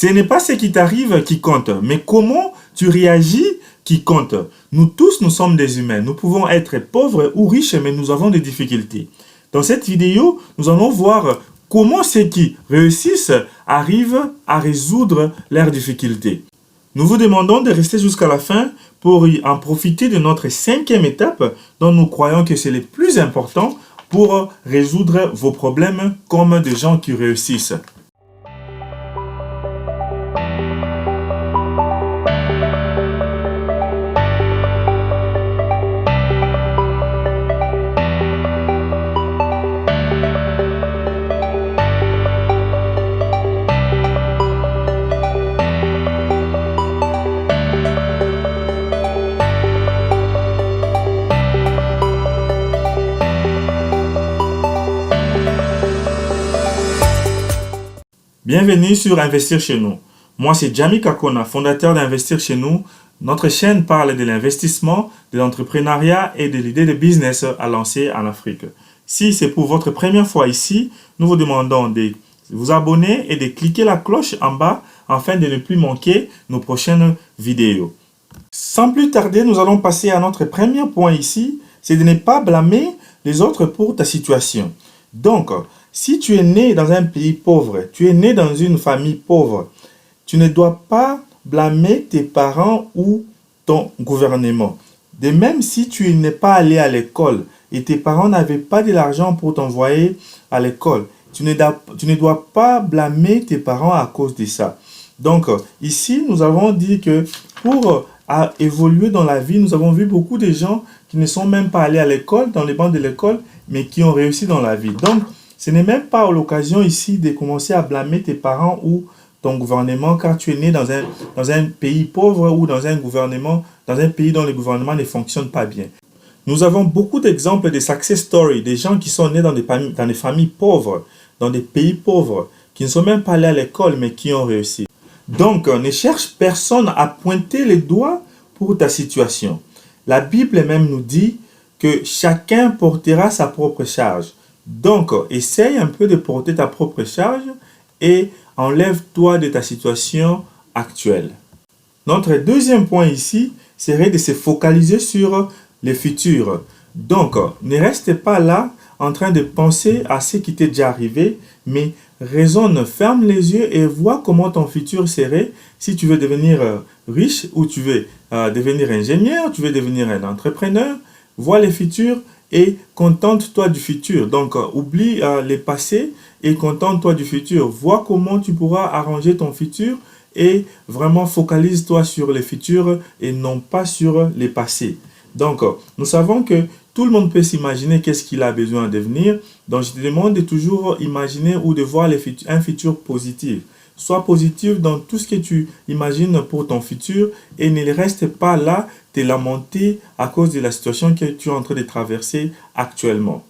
Ce n'est pas ce qui t'arrive qui compte, mais comment tu réagis qui compte. Nous tous, nous sommes des humains. Nous pouvons être pauvres ou riches, mais nous avons des difficultés. Dans cette vidéo, nous allons voir comment ceux qui réussissent arrivent à résoudre leurs difficultés. Nous vous demandons de rester jusqu'à la fin pour en profiter de notre 5e étape dont nous croyons que c'est le plus important pour résoudre vos problèmes comme des gens qui réussissent. Bienvenue sur Investir chez nous. Moi, c'est Jamie Kakona, fondateur d'Investir chez nous. Notre chaîne parle de l'investissement, de l'entrepreneuriat et de l'idée de business à lancer en Afrique. Si c'est pour votre première fois ici, nous vous demandons de vous abonner et de cliquer la cloche en bas afin de ne plus manquer nos prochaines vidéos. Sans plus tarder, nous allons passer à notre premier point ici, c'est de ne pas blâmer les autres pour ta situation. Donc, si tu es né dans un pays pauvre, tu es né dans une famille pauvre, tu ne dois pas blâmer tes parents ou ton gouvernement. De même, si tu n'es pas allé à l'école et tes parents n'avaient pas de l'argent pour t'envoyer à l'école, tu ne dois pas blâmer tes parents à cause de ça. Donc, ici, nous avons dit que pour évoluer dans la vie, nous avons vu beaucoup de gens qui ne sont même pas allés à l'école, dans les bancs de l'école, mais qui ont réussi dans la vie. Donc, ce n'est même pas l'occasion ici de commencer à blâmer tes parents ou ton gouvernement car tu es né dans un pays pauvre ou dans un pays dont le gouvernement ne fonctionne pas bien. Nous avons beaucoup d'exemples de success stories, des gens qui sont nés dans des familles pauvres, dans des pays pauvres, qui ne sont même pas allés à l'école mais qui ont réussi. Donc, ne cherche personne à pointer les doigts pour ta situation. La Bible même nous dit que chacun portera sa propre charge. Donc, essaye un peu de porter ta propre charge et enlève-toi de ta situation actuelle. Notre deuxième point ici serait de se focaliser sur le futur. Donc, ne reste pas là en train de penser à ce qui t'est déjà arrivé, mais raisonne, ferme les yeux et vois comment ton futur serait si tu veux devenir riche ou tu veux devenir ingénieur, tu veux devenir un entrepreneur. Vois le futur et contente-toi du futur. Donc, oublie le passé et contente-toi du futur. Vois comment tu pourras arranger ton futur et vraiment focalise-toi sur le futur et non pas sur le passé. Donc, nous savons que tout le monde peut s'imaginer qu'est-ce qu'il a besoin de devenir. Donc, je te demande de toujours imaginer ou de voir un futur positif. Sois positif dans tout ce que tu imagines pour ton futur et ne reste pas là te lamenter à cause de la situation que tu es en train de traverser actuellement.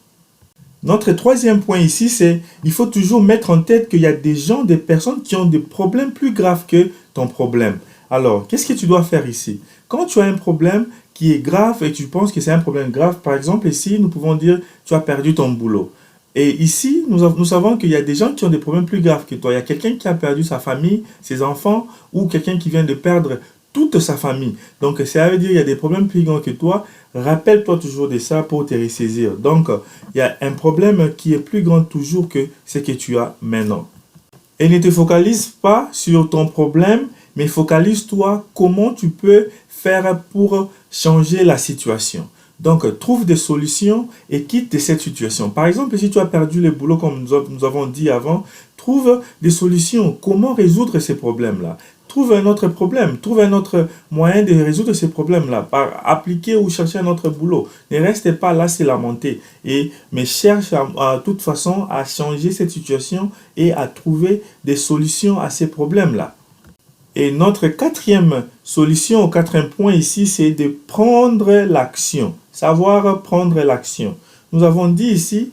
Notre troisième point ici, c'est il faut toujours mettre en tête qu'il y a des gens, des personnes qui ont des problèmes plus graves que ton problème. Alors, qu'est-ce que tu dois faire ici? Quand tu as un problème qui est grave et tu penses que c'est un problème grave, par exemple ici, nous pouvons dire tu as perdu ton boulot. Et ici, nous savons qu'il y a des gens qui ont des problèmes plus graves que toi. Il y a quelqu'un qui a perdu sa famille, ses enfants, ou quelqu'un qui vient de perdre toute sa famille. Donc, ça veut dire qu'il y a des problèmes plus grands que toi. Rappelle-toi toujours de ça pour te ressaisir. Donc, il y a un problème qui est plus grand toujours que ce que tu as maintenant. Et ne te focalise pas sur ton problème, mais focalise-toi comment tu peux faire pour changer la situation. Donc, trouve des solutions et quitte de cette situation. Par exemple, si tu as perdu le boulot, comme nous avons dit avant, trouve des solutions. Comment résoudre ces problèmes-là? Trouve un autre problème. Trouve un autre moyen de résoudre ces problèmes-là. Par appliquer ou chercher un autre boulot. Ne reste pas là, se lamenter. Mais cherche à toute façon à changer cette situation et à trouver des solutions à ces problèmes-là. Et notre quatrième solution, au quatrième point ici, c'est de prendre l'action. Savoir prendre l'action. Nous avons dit ici,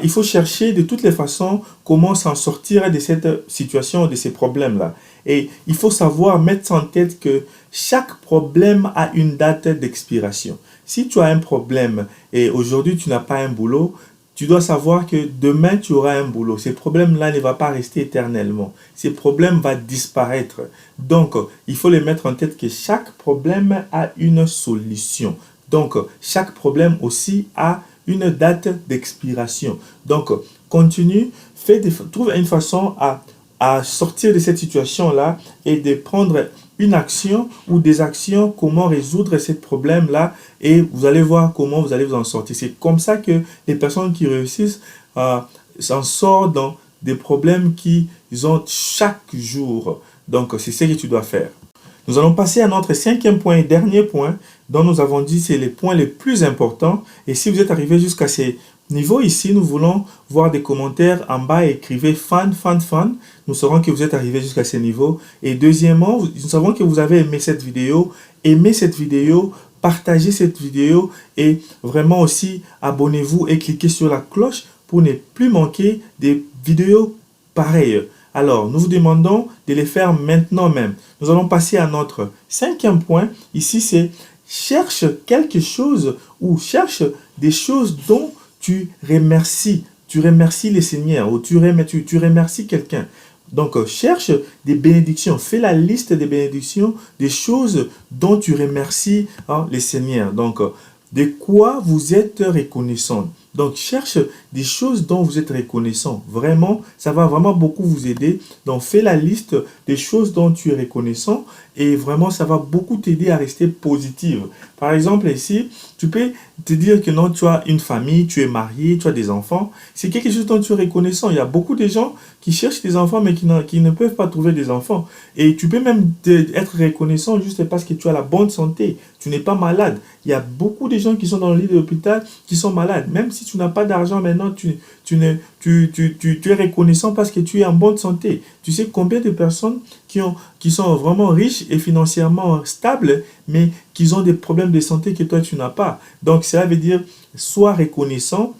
il faut chercher de toutes les façons comment s'en sortir de cette situation, de ces problèmes-là. Et il faut savoir mettre en tête que chaque problème a une date d'expiration. Si tu as un problème et aujourd'hui tu n'as pas un boulot, tu dois savoir que demain, tu auras un boulot. Ces problèmes-là ne vont pas rester éternellement. Ces problèmes vont disparaître. Donc, il faut les mettre en tête que chaque problème a une solution. Donc, chaque problème aussi a une date d'expiration. Donc, continue, trouve une façon à sortir de cette situation-là et de prendre une action ou des actions, comment résoudre ce problème-là, et vous allez voir comment vous allez vous en sortir. C'est comme ça que les personnes qui réussissent s'en sortent dans des problèmes qu'ils ont chaque jour. Donc, c'est ce que tu dois faire. Nous allons passer à notre cinquième point et dernier point dont nous avons dit c'est les points les plus importants. Et si vous êtes arrivé jusqu'à ces niveaux ici, nous voulons voir des commentaires en bas. Écrivez fan, fan, fan. Nous saurons que vous êtes arrivé jusqu'à ces niveaux. Et deuxièmement, nous savons que vous avez aimé cette vidéo. Aimez cette vidéo, partagez cette vidéo et vraiment aussi abonnez-vous et cliquez sur la cloche pour ne plus manquer des vidéos pareilles. Alors, nous vous demandons de les faire maintenant même. Nous allons passer à notre cinquième point. Ici, c'est cherche quelque chose ou cherche des choses dont tu remercies. Tu remercies le Seigneur ou tu remercies quelqu'un. Donc, cherche des bénédictions. Fais la liste des bénédictions, des choses dont tu remercies le Seigneur. Donc, de quoi vous êtes reconnaissant. Donc, cherche des choses dont vous êtes reconnaissant. Vraiment, ça va vraiment beaucoup vous aider. Donc, fais la liste des choses dont tu es reconnaissant et vraiment, ça va beaucoup t'aider à rester positive. Par exemple, ici, tu peux te dire que non, tu as une famille, tu es marié, tu as des enfants. C'est quelque chose dont tu es reconnaissant. Il y a beaucoup de gens qui cherchent des enfants, mais qui ne peuvent pas trouver des enfants. Et tu peux même être reconnaissant juste parce que tu as la bonne santé. Tu n'es pas malade. Il y a beaucoup de gens qui sont dans le lit de l'hôpital qui sont malades. Même si tu n'as pas d'argent maintenant, tu es reconnaissant parce que tu es en bonne santé. Tu sais combien de personnes qui sont vraiment riches et financièrement stables, mais qui ont des problèmes de santé que toi, tu n'as pas. Donc, cela veut dire, sois reconnaissant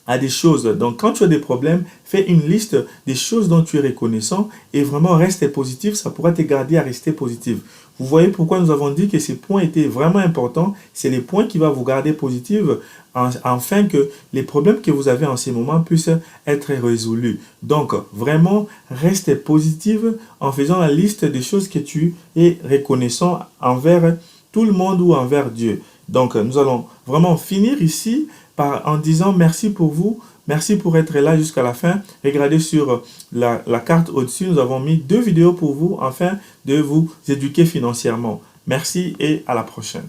à des choses. Donc, quand tu as des problèmes, fais une liste des choses dont tu es reconnaissant et vraiment reste positif. Ça pourra te garder à rester positif. Vous voyez pourquoi nous avons dit que ces points étaient vraiment importants. C'est les points qui vont vous garder positif afin que les problèmes que vous avez en ce moment puissent être résolus. Donc, vraiment, reste positif en faisant la liste des choses que tu es reconnaissant envers tout le monde ou envers Dieu. Donc, nous allons vraiment finir ici en disant merci pour vous, merci pour être là jusqu'à la fin. Regardez sur la carte au-dessus, nous avons mis 2 vidéos pour vous afin de vous éduquer financièrement. Merci et à la prochaine.